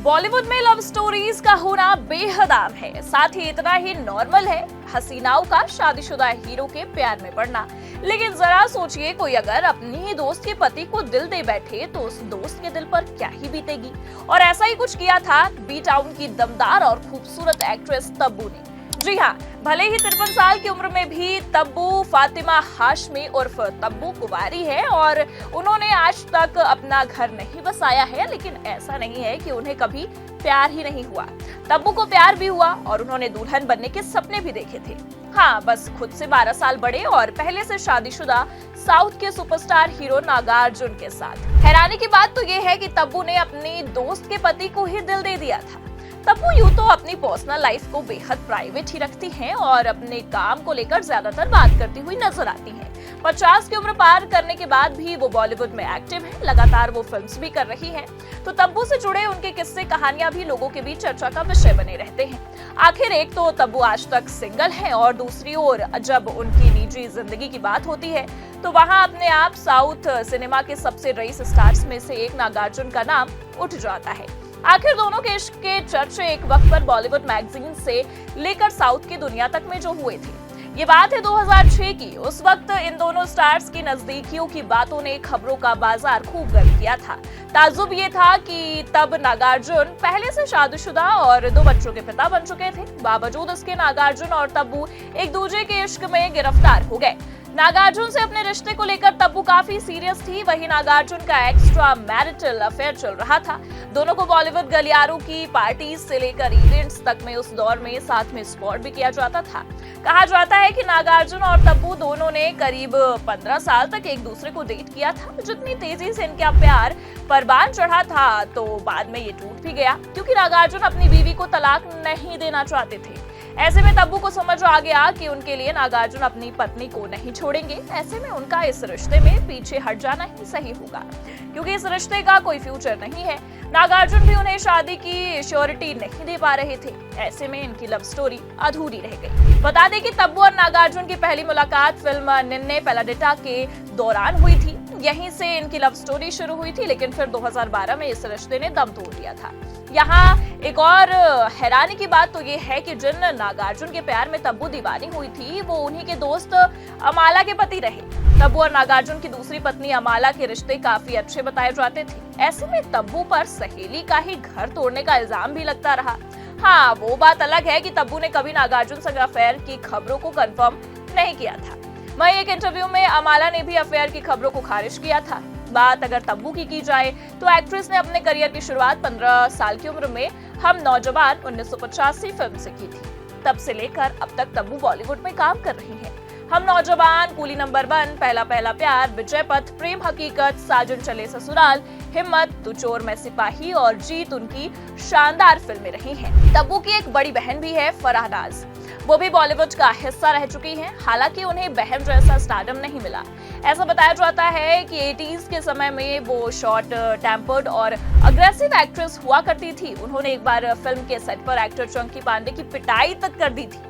बॉलीवुड में love stories का होना बेहद आम है, साथ ही इतना ही नॉर्मल है हसीनाओं का शादीशुदा हीरो के प्यार में पड़ना। लेकिन जरा सोचिए, कोई अगर अपनी ही दोस्त के पति को दिल दे बैठे तो उस दोस्त के दिल पर क्या ही बीतेगी। और ऐसा ही कुछ किया था बी टाउन की दमदार और खूबसूरत एक्ट्रेस तब्बू ने। जी हाँ, भले ही 53 साल की उम्र में भी तब्बू फातिमा हाशमी उर्फ तब्बू कुंवारी है और उन्होंने आज तक अपना घर नहीं बसाया है, लेकिन ऐसा नहीं है कि उन्हें कभी प्यार ही नहीं हुआ। तब्बू को प्यार भी हुआ और उन्होंने दुल्हन बनने के सपने भी देखे थे। हाँ, बस खुद से 12 साल बड़े और पहले से शादीशुदा साउथ के सुपरस्टार हीरो नागार्जुन के साथ। हैरानी की बात तो ये है कि तब्बू ने अपनी दोस्त के पति को ही दिल दे दिया था। तब्बू यूं तो अपनी पर्सनल लाइफ को बेहद प्राइवेट ही रखती हैं और अपने काम को लेकर ज्यादातर बात करती हुई नजर आती हैं। 50 की उम्र पार करने के बाद भी वो बॉलीवुड में एक्टिव हैं, लगातार वो फिल्म्स भी कर रही हैं। तो तब्बू से जुड़े उनके किस्से कहानियां भी लोगों के बीच चर्चा का विषय बने रहते हैं। आखिर एक तो तब्बू आज तक सिंगल है और दूसरी ओर जब उनकी निजी जिंदगी की बात होती है तो वहां अपने आप साउथ सिनेमा के सबसे रईस स्टार्स में से एक नागार्जुन का नाम उठ जाता है। आखिर दोनों के इश्क के चर्चे एक वक्त पर बॉलीवुड मैगजीन से लेकर साउथ की दुनिया तक में जो हुए थे। ये बात है 2006 की। उस वक्त इन दोनों स्टार्स की नजदीकियों की बातों ने खबरों का बाजार खूब गर्म किया था। ताज्जुब ये था कि तब नागार्जुन पहले से शादीशुदा और 2 बच्चों के पिता बन चुके थे। बावजूद इसके नागार्जुन और तब्बू एक दूसरे के इश्क में गिरफ्तार हो गए। नागार्जुन से अपने रिश्ते को लेकर तब्बू काफी सीरियस थी, वहीं नागार्जुन का एक्स्ट्रा मैरिटल अफेयर चल रहा था। दोनों को बॉलीवुड गलियारों की पार्टीज से लेकर इवेंट्स तक में उस दौर में साथ में स्पॉट भी किया जाता था। कहा जाता है कि नागार्जुन और तब्बू दोनों ने करीब 15 साल तक एक दूसरे को डेट किया था। जितनी तेजी से इनका प्यार परवान चढ़ा था तो बाद में ये टूट भी गया, क्योंकि नागार्जुन अपनी बीवी को तलाक नहीं देना चाहते थे। ऐसे में तब्बू को समझ आ गया कि उनके लिए नागार्जुन अपनी पत्नी को नहीं छोड़ेंगे। ऐसे में उनका इस रिश्ते में पीछे हट जाना ही सही होगा, क्योंकि इस रिश्ते का कोई फ्यूचर नहीं है। नागार्जुन भी उन्हें शादी की श्योरिटी नहीं दे पा रहे थे। ऐसे में इनकी लव स्टोरी अधूरी रह गई। बता दें कि तब्बू और नागार्जुन की पहली मुलाकात फिल्म निन्ने पेलाडिटा के दौरान हुई थी। यहीं से इनकी लव स्टोरी शुरू हुई थी, लेकिन फिर 2012 में इस रिश्ते ने दम तोड़ दिया था। यहाँ एक और हैरानी की बात तो ये है कि जिन नागार्जुन के प्यार में तब्बू दीवानी हुई थी वो उन्हीं के दोस्त अमाला के पति रहे। तब्बू और नागार्जुन की दूसरी पत्नी अमाला के रिश्ते काफी अच्छे बताए जाते थे। ऐसे में तब्बू पर सहेली का ही घर तोड़ने का इल्जाम भी लगता रहा। हाँ, वो बात अलग है कि तब्बू ने कभी नागार्जुन से अफेयर की खबरों को कंफर्म नहीं किया था। वहीं एक इंटरव्यू में अमाला ने भी अफेयर की खबरों को खारिज किया था। बात अगर तब्बू की जाए तो एक्ट्रेस ने अपने करियर की शुरुआत 15 साल की उम्र में हम नौजवान 1985 फिल्म से की थी। तब से लेकर अब तक तब्बू बॉलीवुड में काम कर रही हैं। हम नौजवान, कूली नंबर 1, पहला पहला प्यार, विजय पथ, प्रेम हकीकत, साजन चले ससुराल, हिम्मत, तू चोर मैं सिपाही और जीत उनकी शानदार फिल्में रही हैं। तब्बू की एक बड़ी बहन भी है, फराह नाज। वो भी बॉलीवुड का हिस्सा रह चुकी हैं, हालांकि उन्हें बहन जैसा स्टारडम नहीं मिला। ऐसा बताया जाता है कि 80s के समय में वो शॉर्ट टेम्पर्ड और अग्रेसिव एक्ट्रेस हुआ करती थी। उन्होंने एक बार फिल्म के सेट पर एक्टर चंकी पांडे की पिटाई तक कर दी थी।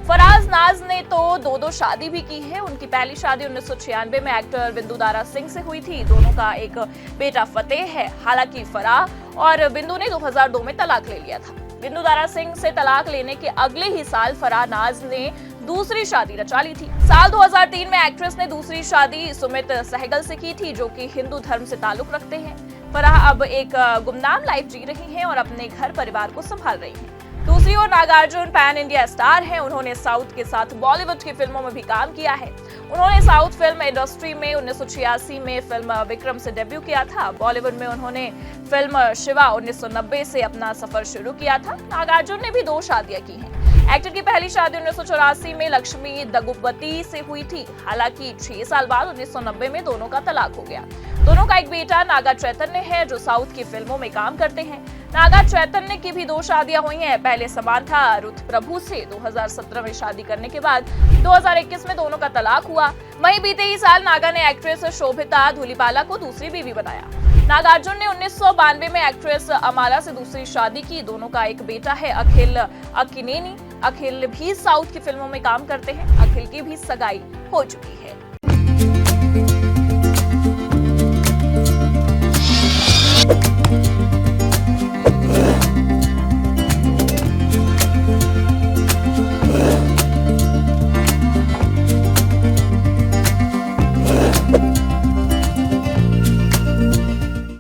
फराज नाज ने तो 2 शादी भी की है। उनकी पहली शादी 1996 में एक्टर बिंदु दारा सिंह से हुई थी। दोनों का एक बेटा फतेह है। हालांकि फराह और बिंदु ने 2002 में तलाक ले लिया था। बिंदु दारा सिंह से तलाक लेने के अगले ही साल फराह नाज ने दूसरी शादी रचा ली थी। साल 2003 में एक्ट्रेस ने दूसरी शादी सुमित सहगल से की थी, जो कि हिंदू धर्म से ताल्लुक रखते हैं। फराह अब एक गुमनाम लाइफ जी रही हैं और अपने घर परिवार को संभाल रही हैं। दूसरी ओर नागार्जुन पैन इंडिया स्टार हैं। उन्होंने साउथ के साथ बॉलीवुड की फिल्मों में भी काम किया है। उन्होंने साउथ फिल्म इंडस्ट्री में 1986 में फिल्म विक्रम से डेब्यू किया था। बॉलीवुड में उन्होंने फिल्म शिवा 1990 से अपना सफर शुरू किया था। नागार्जुन ने भी 2 शादियां की हैं। एक्टर की पहली शादी 1984 में लक्ष्मी दगुपति से हुई थी। हालांकि 6 साल बाद 1990 में दोनों का तलाक हो गया। दोनों का एक बेटा नागा चैतन्य है, जो साउथ की फिल्मों में काम करते हैं। नागा चैतन्य की भी 2 शादियां हुई हैं। पहले समांथा रुथ प्रभु से 2017 में शादी करने के बाद 2021 में दोनों का तलाक हुआ। वहीं बीते ही साल नागा ने एक्ट्रेस शोभिता धूलिपाला को दूसरी बीवी बनाया। नागार्जुन ने 1992 में एक्ट्रेस अमाला से दूसरी शादी की। दोनों का एक बेटा है, अखिल अक्किनेनी। अखिल भी साउथ की फिल्मों में काम करते हैं। अखिल की भी सगाई हो चुकी है।